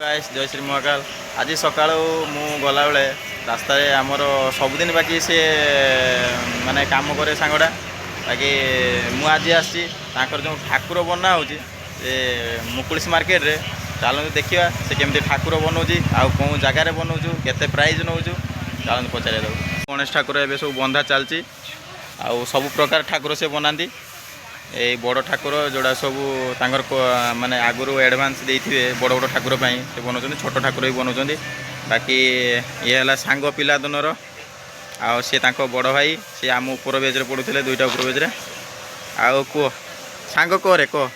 Guys जय श्री महाकाल। आज सका गला बेले रास्त आमर सबुदिन बाकी सी माने काम करे सांगटा बाकी मुझे आसी जो ठाकुर बना हो मुकुलिस मार्केट रे चलते देखा से केमती ठाकुर बनाऊँगी आउ कौन जगार बनाऊँ केते प्राइज नौ चलते पचारे दो। गणेश ठाकुर ए सब बंधा चलती आउ सब प्रकार ठाकुर से बनाती ये बड़ ठाकुर जोड़ा सब माने आगुरी एडवांस देते बड़ बड़ ठाकुर से बनाऊँ छोट ठाकुर भी बनाऊँ बाकी ये है सांग पिला दिनर आउ सी बड़ भाई सी आम उपर बेज पढ़ुले दुईटा उपर बेज आउ कह सांग कह रे कह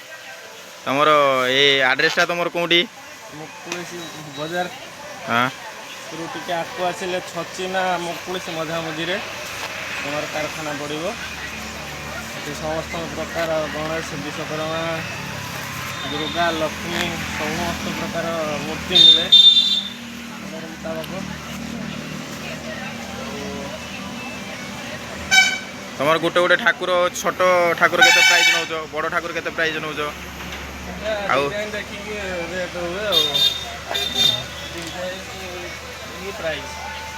तुमर ये आड्रेसटा तुम कौटी बजार हाँ टे आगे आसिले छचिना मुकुलिस मझामझी तुम कारखाना पड़ो समस्त प्रकार गणेश विश्वकर्मा दुर्गा लक्ष्मी समस्त प्रकार मूर्ति मिले मुताबक। तुम गोटे गोटे ठाकुर छोट ठाकुर के प्राइज नौ बड़ ठाकुर के प्राइज नौ देखिए रेट हुए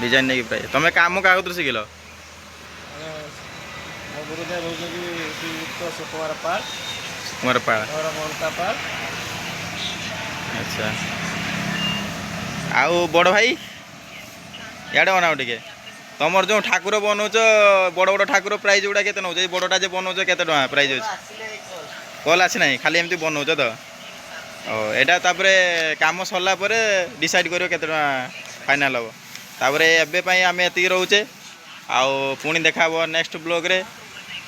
डिजाइन नहीं प्राइज तुम कम क्या शिखल गुरुदेव होती सुकुमार पाल कुमार पाल और ममता पाल। अच्छा आउ बड़ भाई इे बनाओ टे तुम जो ठाकुर बनाऊच बड़ बड़ ठाकुर प्राइज गुड़ा के नौ बड़टा जो बनाऊच के प्राइज अच्छे कल आसी ना खाली एमती बनाऊच तो यहाँ कम सरला डिसाइड कर फाइनाल हम तापर एवं आम ये रोचे आउ पुणी देखा नेक्स्ट ब्लॉग रे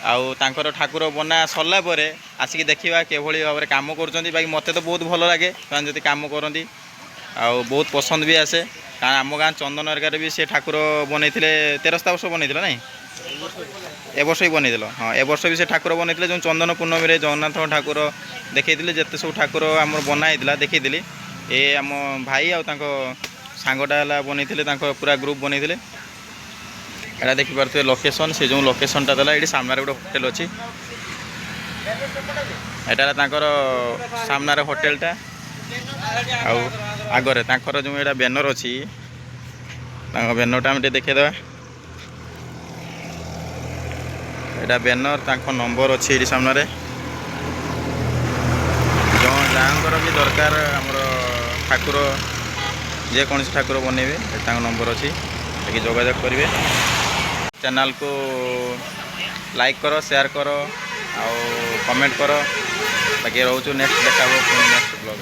आउ तांकर ठाकुर बना सरला आसिक देखा के भाव में कम कर मत तो बहुत भल लगे जब कम करती आउ बहुत पसंद भी आसे कारण आम गाँ चंदन एरिया भी से ठाकुर बनई 13 वर्ष बनई ना ए वर्ष ही बनई हाँ ए वर्ष भी से ठाकुर बनई जो चंदन पूर्णमी में जगन्नाथ ठाकुर देखी जिते सब ठाकुर आम बनाई देखी ये आम भाई आउ सांगटा बनई पूरा ग्रुप बनई एटा देखिपे लोकेशन से जो लोकेशन टा ये सामने गोटे होटेल अच्छी यहाँ सामने होटेलटा आगरे जो यहाँ बैनर अच्छी बैनरटा आम देखीदे यहाँ बैनर नंबर अच्छी ये सामने जो जहाँकर भी दरकार आमर ठाकुर जेकोसी ठाकुर बनइबे नंबर अच्छी ताकि जोगाजोग करेंगे। चैनल को लाइक करो शेयर करो आउ कमेंट करो बाकी रोचु नेक्स्ट देखा नेक्स्ट ब्लॉग।